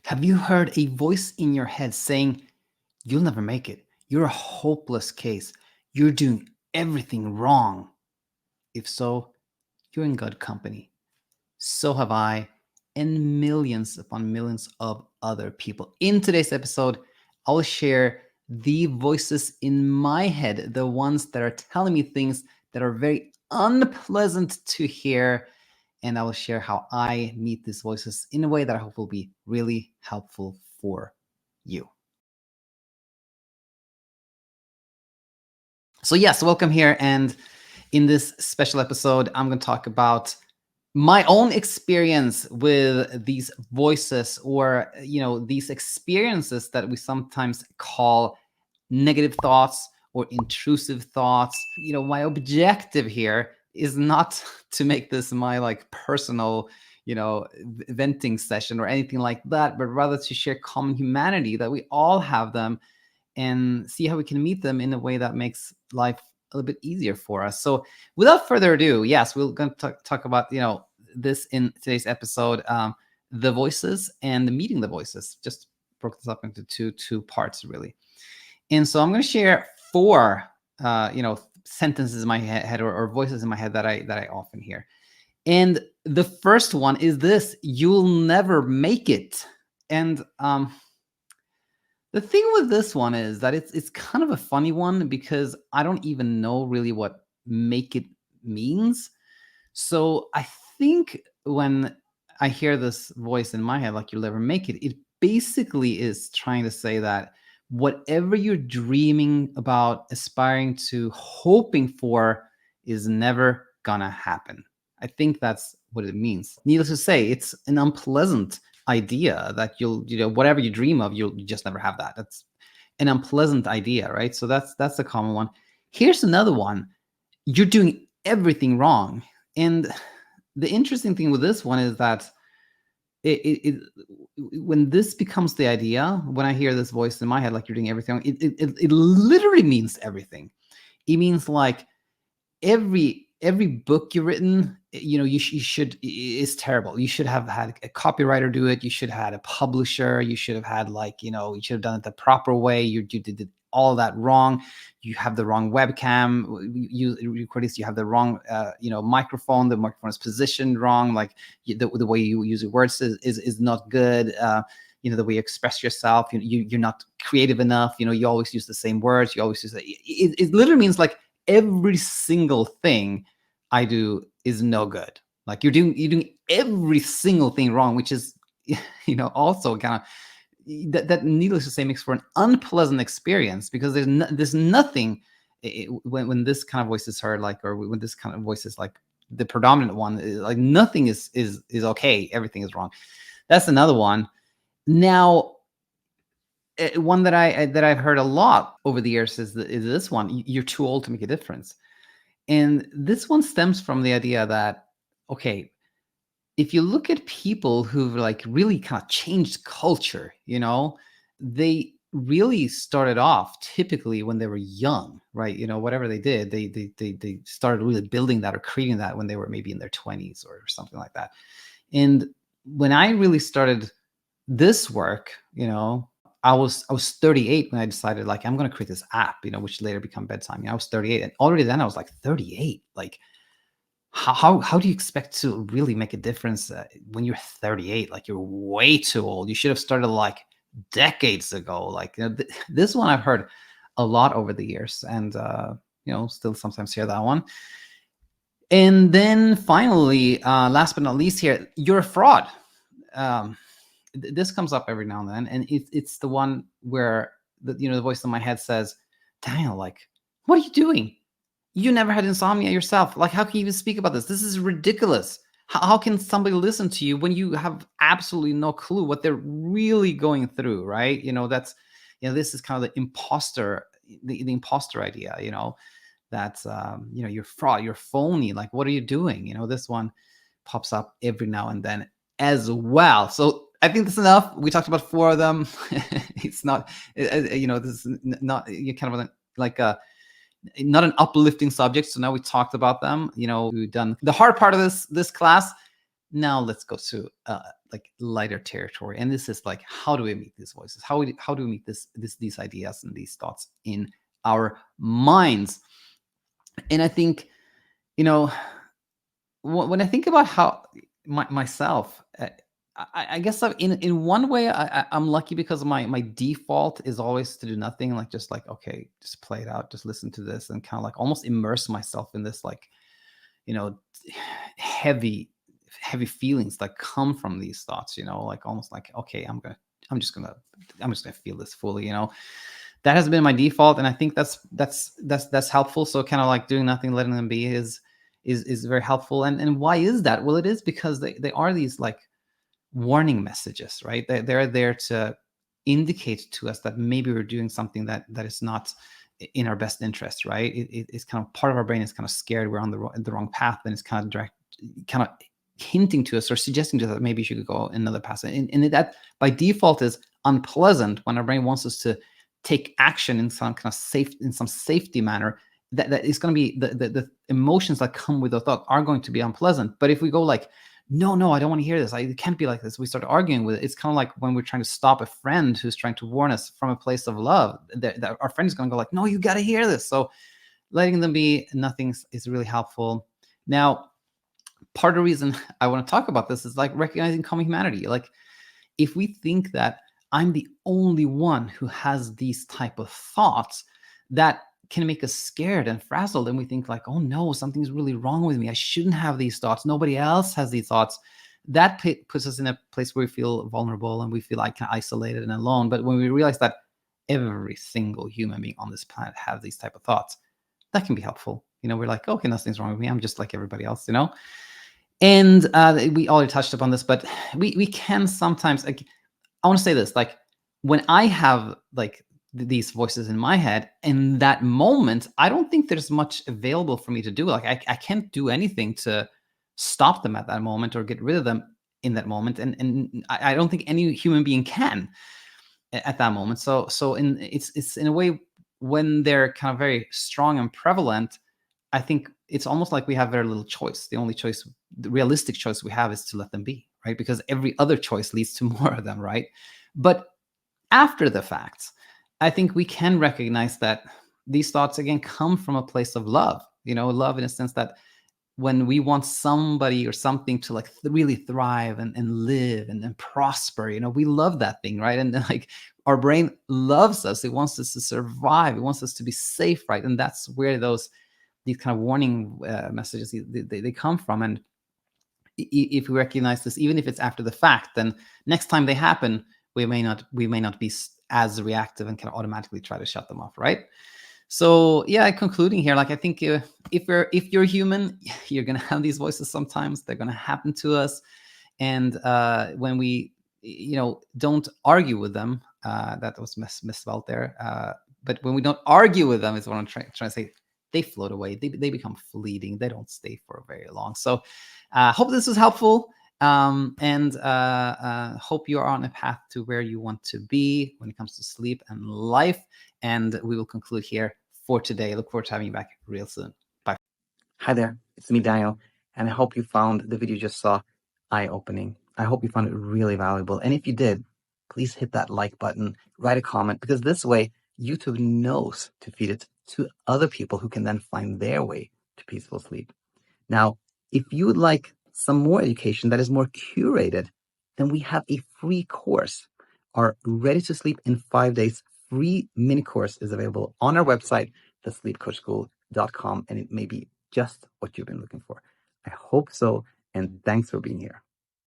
Have you heard a voice in your head saying, you'll never make it? You're a hopeless case. You're doing everything wrong. If so, you're in good company. So have I, and millions upon millions of other people. In today's episode, I'll share the voices in my head, the ones that are telling me things that are very unpleasant to hear. And I will share how I meet these voices in a way that I hope will be really helpful for you. So yes, welcome here. And in this special episode, I'm going to talk about my own experience with these voices, or these experiences that we sometimes call negative thoughts or intrusive thoughts. My objective here is not to make this my personal venting session or anything like that, but rather to share common humanity, that we all have them, and see how we can meet them in a way that makes life a little bit easier for us. So without further ado, yes, we're going to talk about this in today's episode, the voices and the meeting the voices. Just broke this up into two parts, really. And so I'm going to share four sentences in my head, or voices in my head that I often hear. And the first one is this: you'll never make it. And the thing with this one is that it's kind of a funny one, because I don't even know really what make it means. So I think when I hear this voice in my head, like you'll never make it, it basically is trying to say that whatever you're dreaming about, aspiring to, hoping for, is never gonna happen. I think that's what it means. Needless to say, it's an unpleasant idea that whatever you dream of, you'll just never have that. That's an unpleasant idea, right? So that's a common one. Here's another one: you're doing everything wrong. And the interesting thing with this one is that when this becomes the idea, when I hear this voice in my head, like you're doing everything wrong, it literally means everything. It means like every book you've written, you should, is terrible. You should have had a copywriter do it. You should have had a publisher. You should have had you should have done it the proper way. You did all that wrong. You have the wrong webcam. You record this. You have the wrong microphone. The microphone is positioned wrong. Like the way you use your words is not good. The way you express yourself, you're not creative enough. You always use the same words. You always use it literally means like every single thing I do is no good. Like you're doing every single thing wrong, which is, also kind of that needless to say makes for an unpleasant experience, because there's nothing when this kind of voice is heard, or when this kind of voice is like the predominant one, like nothing is okay. Everything is wrong. That's another one. Now, one that I've heard a lot over the years is this one: you're too old to make a difference. And this one stems from the idea that, okay, if you look at people who've really kind of changed culture, they really started off typically when they were young, right? Whatever they did, they started really building that or creating that when they were maybe in their 20s or something like that. And when I really started this work, I was 38 when I decided I'm going to create this app, which later became BedTyme. I was 38, and already then I was like 38. Like how do you expect to really make a difference when you're 38? Like you're way too old. You should have started decades ago. This one I've heard a lot over the years, and still sometimes hear that one. And then finally, last but not least here, you're a fraud. This comes up every now and then, and it's the one where the voice in my head says, Daniel, what are you doing? You never had insomnia yourself. How can you even speak about this? This is ridiculous. How can somebody listen to you when you have absolutely no clue what they're really going through, right? That's this is kind of the imposter idea, that's you're fraud, you're phony. What are you doing? This one pops up every now and then as well. So I think that's enough. We talked about four of them. It's not, this is not, you kind of not an uplifting subject. So now we talked about them. We've done the hard part of this class. Now let's go to like lighter territory. And this is like, how do we meet these voices? How do we meet these ideas and these thoughts in our minds? And I think, you know, when I think about how myself, I guess in one way I'm lucky because my default is always to do nothing, like just like, okay, just play it out, just listen to this, and kind of like almost immerse myself in this, like, you know, heavy feelings that come from these thoughts, like almost like, okay, I'm just gonna feel this fully, that has been my default, and I think that's helpful. So kind of like doing nothing, letting them be is very helpful. And why is that? Well, it is because they are these like warning messages, right? They're there to indicate to us that maybe we're doing something that is not in our best interest, right? It's kind of part of our brain is kind of scared we're on the wrong path, and it's kind of hinting to us or suggesting to us that maybe you should go another path. And that by default is unpleasant when our brain wants us to take action in some kind of safety manner. That is going to be the emotions that come with the thought are going to be unpleasant. But if we go like, no, I don't want to hear this, it can't be like this, we start arguing with it. It's kind of like when we're trying to stop a friend who's trying to warn us from a place of love, that our friend is going to go like, no, you got to hear this. So letting them be nothing is really helpful. Now, part of the reason I want to talk about this is like recognizing common humanity. Like, if we think that I'm the only one who has these type of thoughts, that can make us scared and frazzled, and we think like, oh no, something's really wrong with me, I shouldn't have these thoughts, nobody else has these thoughts. That puts us in a place where we feel vulnerable and we feel like isolated and alone. But when we realize that every single human being on this planet has these type of thoughts, that can be helpful. We're like, okay, nothing's wrong with me, I'm just like everybody else. And we already touched upon this, but we can sometimes, like, I want to say this, like, when I have like these voices in my head in that moment, I don't think there's much available for me to do. Like, I can't do anything to stop them at that moment or get rid of them in that moment. And I don't think any human being can at that moment. So it's in a way, when they're kind of very strong and prevalent, I think it's almost like we have very little choice. The only choice, the realistic choice we have, is to let them be, right? Because every other choice leads to more of them, right? But after the fact, I think we can recognize that these thoughts again come from a place of love. Love in a sense that when we want somebody or something to like really thrive and live and prosper, we love that thing, right? And then, like, our brain loves us. It wants us to survive. It wants us to be safe, right? And that's where these kind of warning messages they come from. And if we recognize this, even if it's after the fact, then next time they happen, we may not be as reactive and can automatically try to shut them off, right? So yeah, concluding here, like, I think if you're human, you're gonna have these voices sometimes. They're gonna happen to us, and when we don't argue with them, that was misspelled there. But when we don't argue with them, is what I'm trying to say. They float away. They become fleeting. They don't stay for very long. So hope this was helpful. And hope you are on a path to where you want to be when it comes to sleep and life. And we will conclude here for today. Look forward to having you back real soon. Bye. Hi there, it's me, Daniel, and I hope you found the video you just saw eye-opening. I hope you found it really valuable. And if you did, please hit that like button, write a comment, because this way YouTube knows to feed it to other people who can then find their way to peaceful sleep. Now, if you would like some more education that is more curated, then we have a free course. Our Ready to Sleep in 5 Days free mini course is available on our website, thesleepcoachschool.com, and it may be just what you've been looking for. I hope so, and thanks for being here.